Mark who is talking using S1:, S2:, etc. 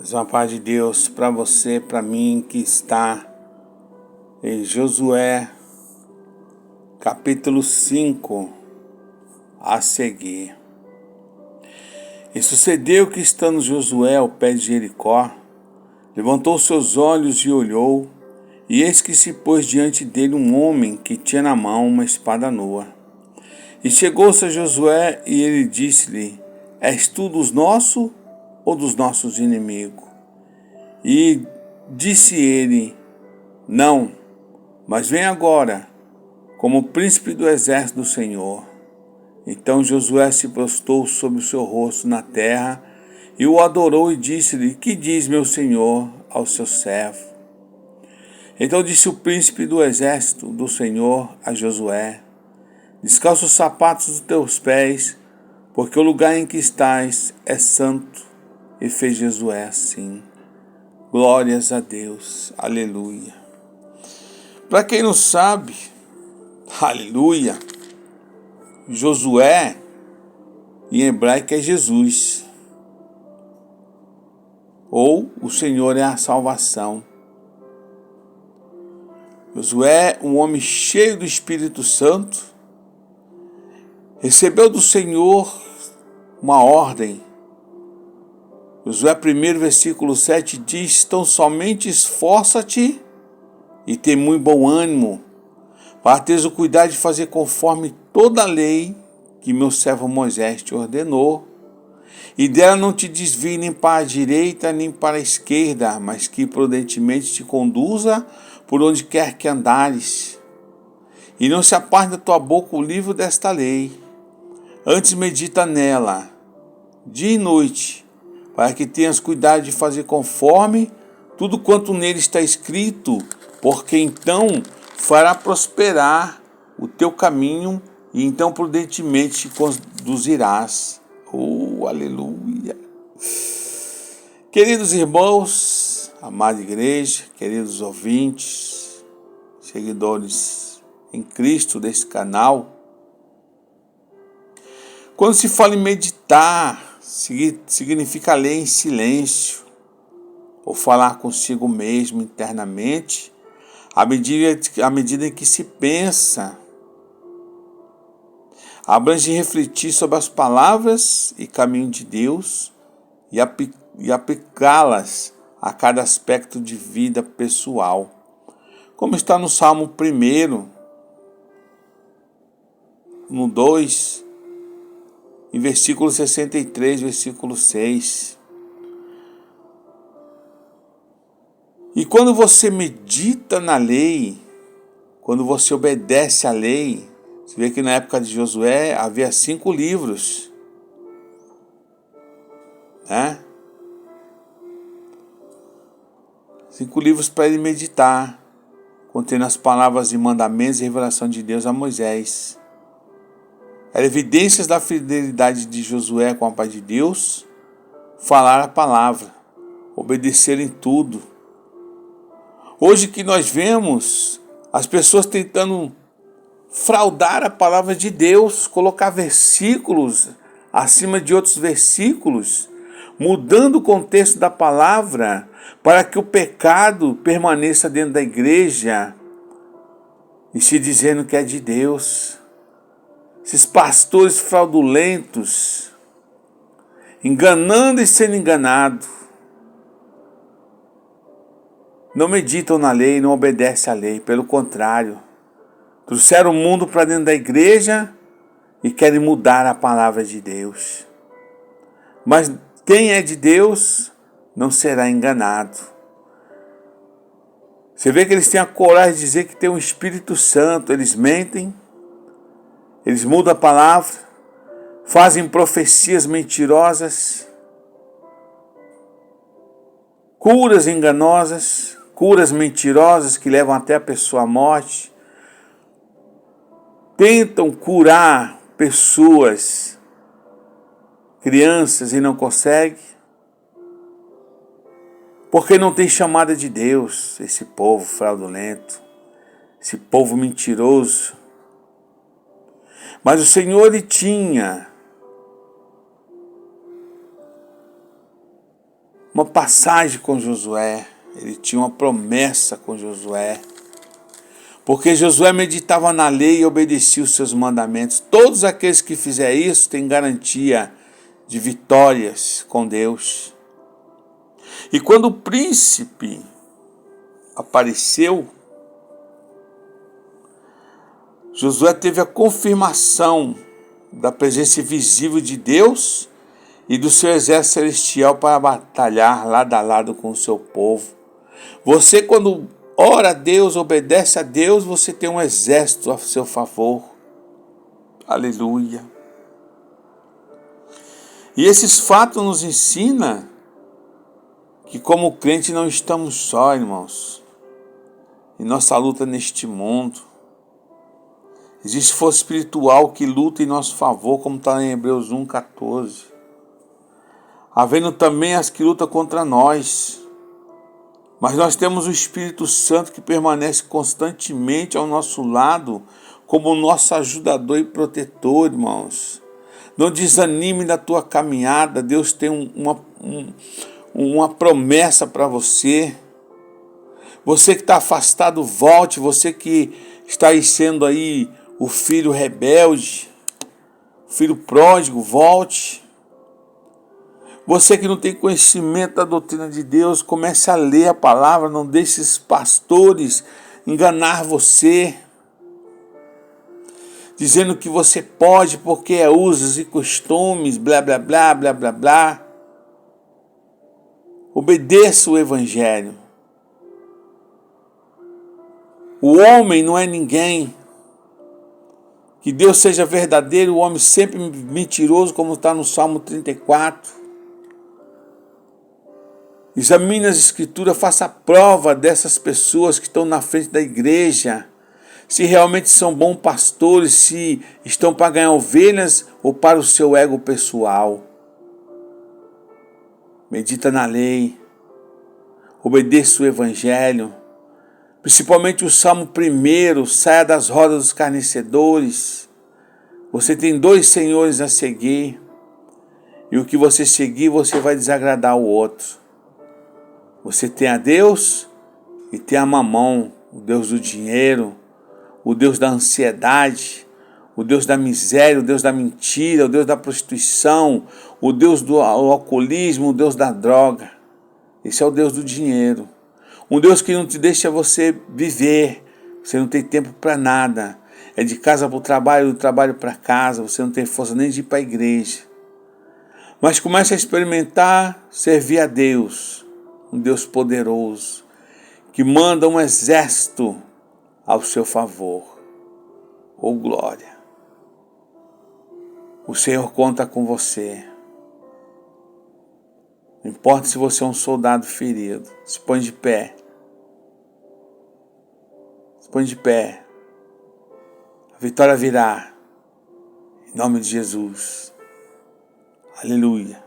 S1: Mas uma paz de Deus para você, para mim, que está em Josué, capítulo 5, a seguir. E sucedeu que, estando Josué ao pé de Jericó, levantou seus olhos e olhou, e eis que se pôs diante dele um homem que tinha na mão uma espada nua. E chegou-se a Josué, e ele disse-lhe: És tu dos nossos ou dos nossos inimigos? E disse ele: Não, mas vem agora, como príncipe do exército do Senhor. Então Josué se prostrou sobre o seu rosto na terra e o adorou e disse-lhe: Que diz meu senhor ao seu servo? Então disse o príncipe do exército do Senhor a Josué: Descalça os sapatos dos teus pés, porque o lugar em que estás é santo. E fez Josué assim. Glórias a Deus. Aleluia. Para quem não sabe, aleluia, Josué em hebraico é Jesus, ou o Senhor é a salvação. Josué, um homem cheio do Espírito Santo, recebeu do Senhor uma ordem. Josué 1, versículo 7 diz: Então somente esforça-te e tem muito bom ânimo, para teres o cuidado de fazer conforme toda a lei que meu servo Moisés te ordenou. E dela não te desvie nem para a direita nem para a esquerda, mas que prudentemente te conduza por onde quer que andares. E não se aparte da tua boca o livro desta lei. Antes medita nela, dia e noite, para que tenhas cuidado de fazer conforme tudo quanto nele está escrito, porque então fará prosperar o teu caminho e então prudentemente te conduzirás. Oh, aleluia! Queridos irmãos, amada igreja, queridos ouvintes, seguidores em Cristo desse canal, quando se fala em meditar, significa ler em silêncio, ou falar consigo mesmo internamente, à medida em que se pensa. Abrange refletir sobre as palavras e caminho de Deus e aplicá-las a cada aspecto de vida pessoal. Como está no Salmo 1, no 2, em versículo 63, versículo 6. E quando você medita na lei, quando você obedece à lei, você vê que na época de Josué havia 5 livros, né? 5 livros para ele meditar, contendo as palavras e mandamentos e revelação de Deus a Moisés. Eram evidências da fidelidade de Josué com a paz de Deus, falar a palavra, obedecer em tudo. Hoje que nós vemos as pessoas tentando fraudar a palavra de Deus, colocar versículos acima de outros versículos, mudando o contexto da palavra para que o pecado permaneça dentro da igreja e se dizendo que é de Deus. Esses pastores fraudulentos, enganando e sendo enganado, não meditam na lei, não obedecem à lei, pelo contrário, trouxeram o mundo para dentro da igreja e querem mudar a palavra de Deus. Mas quem é de Deus não será enganado. Você vê que eles têm a coragem de dizer que tem um Espírito Santo, eles mentem, eles mudam a palavra, fazem profecias mentirosas, curas enganosas, curas mentirosas que levam até a pessoa à morte, tentam curar pessoas, crianças, e não conseguem, porque não tem chamada de Deus, esse povo fraudulento, esse povo mentiroso. Mas o Senhor, ele tinha uma passagem com Josué, ele tinha uma promessa com Josué. Porque Josué meditava na lei e obedecia os seus mandamentos. Todos aqueles que fizerem isso têm garantia de vitórias com Deus. E quando o príncipe apareceu, Josué teve a confirmação da presença visível de Deus e do seu exército celestial para batalhar lado a lado com o seu povo. Você, quando ora a Deus, obedece a Deus, você tem um exército a seu favor. Aleluia. E esses fatos nos ensinam que como crente não estamos só, irmãos, em nossa luta neste mundo. Existe força espiritual que luta em nosso favor, como está em Hebreus 1,14. Havendo também as que lutam contra nós. Mas nós temos o Espírito Santo que permanece constantemente ao nosso lado, como nosso ajudador e protetor, irmãos. Não desanime na tua caminhada, Deus tem uma promessa para você. Você que está afastado, volte. Você que está aí sendo aí o filho rebelde, o filho pródigo, volte. Você que não tem conhecimento da doutrina de Deus, comece a ler a palavra, não deixe esses pastores enganar você, dizendo que você pode porque é usos e costumes, blá, blá, blá, blá, blá, blá. Obedeça o Evangelho. O homem não é ninguém. Que Deus seja verdadeiro, o homem sempre mentiroso, como está no Salmo 34. Examine as escrituras, faça a prova dessas pessoas que estão na frente da igreja. Se realmente são bons pastores, se estão para ganhar ovelhas ou para o seu ego pessoal. Medita na lei. Obedeça o Evangelho. Principalmente o Salmo 1, saia das rodas dos escarnecedores. Você tem 2 senhores a seguir. E o que você seguir, você vai desagradar o outro. Você tem a Deus e tem a Mamão, o Deus do dinheiro, o Deus da ansiedade, o Deus da miséria, o Deus da mentira, o Deus da prostituição, o Deus do alcoolismo, o Deus da droga. Esse é o Deus do dinheiro. Um Deus que não te deixa você viver, você não tem tempo para nada. É de casa para o trabalho, do trabalho para casa, você não tem força nem de ir para a igreja. Mas comece a experimentar servir a Deus. Um Deus poderoso, que manda um exército ao seu favor. Oh glória! O Senhor conta com você. Não importa se você é um soldado ferido, se põe de pé. Se põe de pé. A vitória virá. Em nome de Jesus. Aleluia.